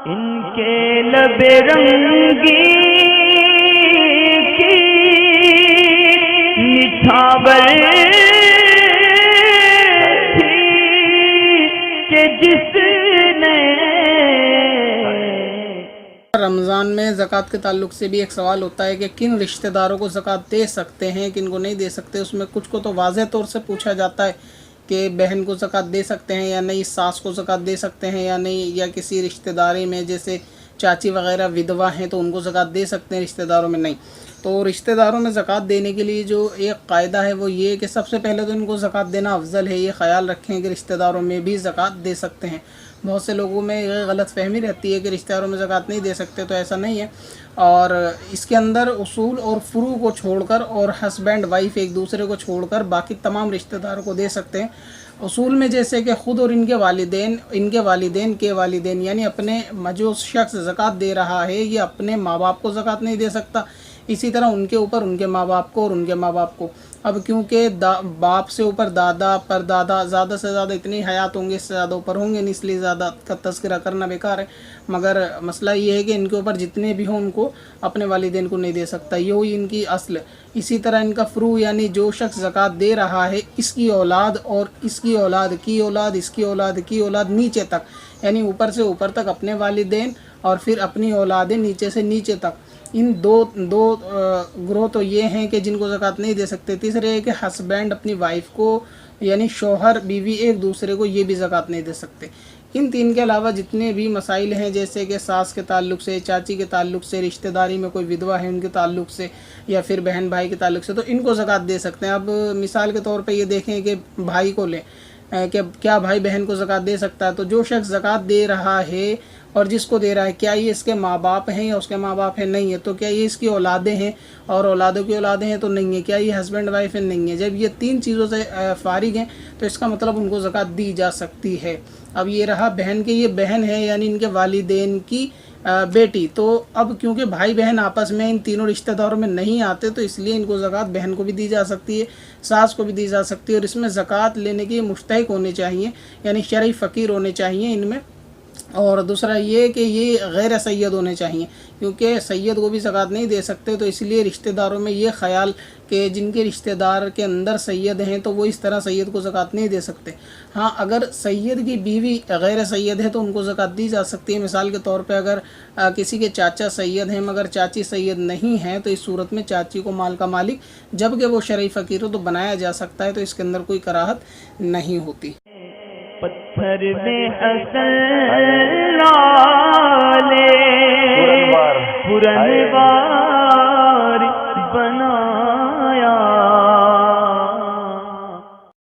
इनके लबे रंगी की निछावर थी कि जिसने। रमज़ान में ज़कात के ताल्लुक़ से भी एक सवाल होता है कि किन रिश्तेदारों को ज़कात दे सकते हैं, किन को नहीं दे सकते। उसमें कुछ को तो वाज़ेह तौर से पूछा जाता है कि बहन को ज़कात दे सकते हैं या नहीं, सास को ज़कात दे सकते हैं या नहीं, या किसी रिश्तेदारी में जैसे चाची वगैरह विधवा हैं तो उनको ज़कात दे सकते हैं, रिश्तेदारों में नहीं। तो रिश्तेदारों में ज़कात देने के लिए जो एक क़ायदा है वो ये है कि सबसे पहले तो इनको ज़कात देना अफजल है। ये ख़याल रखें कि रिश्तेदारों में भी ज़कात दे सकते हैं। बहुत से लोगों में ये गलत फहमी रहती है कि रिश्तेदारों में ज़कात नहीं दे सकते, तो ऐसा नहीं है। और इसके अंदर उसूल और फ़ुरू को छोड़कर और हस्बैंड वाइफ एक दूसरे को छोड़कर बाकी तमाम रिश्तेदारों को दे सकते हैं। उसूल में जैसे कि ख़ुद और इनके वालिदैन के वालिदैन यानी अपने जो शख्स ज़कात दे रहा है ये अपने माँ बाप को ज़कात नहीं दे सकता, इसी तरह उनके ऊपर उनके माँ बाप को और उनके माँ बाप को। अब क्योंकि बाप से ऊपर दादा परदादा ज़्यादा से ज़्यादा इतनी हयात होंगे, इससे ज़्यादा ऊपर होंगे नहीं, इसलिए ज़्यादा का तज़किरा करना बेकार है। मगर मसला ये है कि इनके ऊपर जितने भी हों उनको अपने वालिदैन को नहीं दे सकता, ये हुई इनकी असल। इसी तरह इनका फ़ुरू यानी जो शख्स ज़कात दे रहा है इसकी औलाद और इसकी औलाद की औलाद इसकी औलाद की औलाद नीचे तक, यानी ऊपर से ऊपर तक अपने वालिदैन और फिर अपनी औलादें नीचे से नीचे तक। इन दो ग्रोह तो ये हैं कि जिनको ज़कात नहीं दे सकते। तीसरे है कि हस्बैंड अपनी वाइफ को यानी शौहर बीवी एक दूसरे को ये भी ज़कात नहीं दे सकते। इन तीन के अलावा जितने भी मसाइल हैं जैसे कि सास के ताल्लुक़ से, चाची के ताल्लुक़ से, रिश्तेदारी में कोई विधवा है उनके ताल्लुक़ से, या फिर बहन भाई के ताल्लुक़ से, तो इनको ज़कात दे सकते हैं। अब मिसाल के तौर पे ये देखें कि भाई को लें कि क्या भाई बहन को ज़कात दे सकता है, तो जो शख्स ज़कात दे रहा है और जिसको दे रहा है क्या ये इसके माँ बाप हैं या उसके माँ बाप हैं, नहीं है। तो क्या ये इसकी औलादें हैं और औलादों की औलादें हैं, तो नहीं है। क्या ये हस्बैंड वाइफ है, नहीं है। जब ये तीन चीज़ों से फारिग हैं तो इसका मतलब उनको ज़कात दी जा सकती है। अब ये रहा बहन के, ये बहन है यानी इनके वालिदैन की बेटी। तो अब क्योंकि भाई बहन आपस में इन तीनों रिश्तेदारों में नहीं आते तो इसलिए इनको ज़कात बहन को भी दी जा सकती है, सास को भी दी जा सकती है। और इसमें ज़कात लेने के मुस्तहिक होने चाहिए यानी शरई फ़कीर होने चाहिए इनमें। और दूसरा ये कि ये गैर सैयद होने चाहिए, क्योंकि सैयद को भी ज़कात नहीं दे सकते। तो इसलिए रिश्तेदारों में ये ख़याल कि जिनके रिश्तेदार के अंदर सैयद हैं तो वो इस तरह सैयद को ज़कात नहीं दे सकते। हाँ, अगर सैयद की बीवी गैर सैयद है तो उनको ज़कात दी जा सकती है। मिसाल के तौर पे अगर किसी के चाचा सैयद हैं मगर चाची सैयद नहीं हैं तो इस सूरत में चाची को माल का मालिक जबकि वो शरई फ़कीर हो तो बनाया जा सकता है, तो इसके अंदर कोई कराहत नहीं होती। पत्थर में हसन लाले पुरनवार